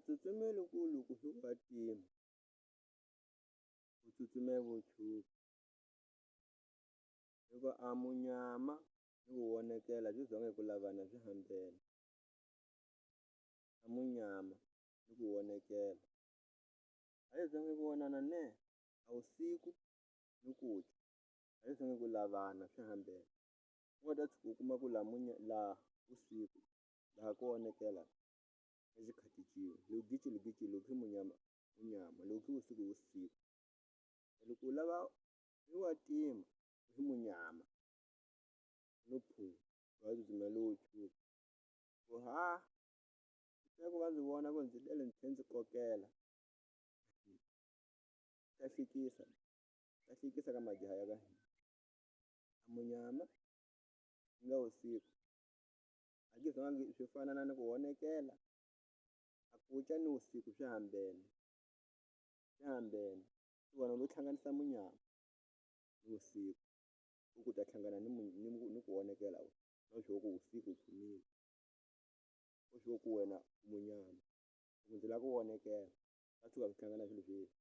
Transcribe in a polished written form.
tsutsumeli ku loko swi wa tima u tsutsumela vuchuku hikuva a munyama ni ku vonekela byi zonge ku lavana byi hambene a munyama ni ku vonekela a byi zonge ku vonana ne a vusiku ni kutya a byi zonge ku lavana swi hambene u nga ta tshuka u kuma ku laha vusiku laha ko vonekela exikhatichini loko munyama loko vusiku loko u lava i wa tima hi munyama no phuva va tsutsumela wo tshwuka ku se ku va ndzi vona ku ndzi tele ndzi tlhe ndzi kokela ta hlekisa ka majaha ya ka hina a munyama yi nga vusiku a byi zongi swi fana na ku vonekela a kutya ni vusiku swi hambene u vona lo hlanganisa munyama ni vusiku u ku ta hlangana ni ku vonekela no sure ku vusiku tshwinile u sure ku wena munyama loko ndzi lava ku vonekela va tshuka swi hlangana swilo .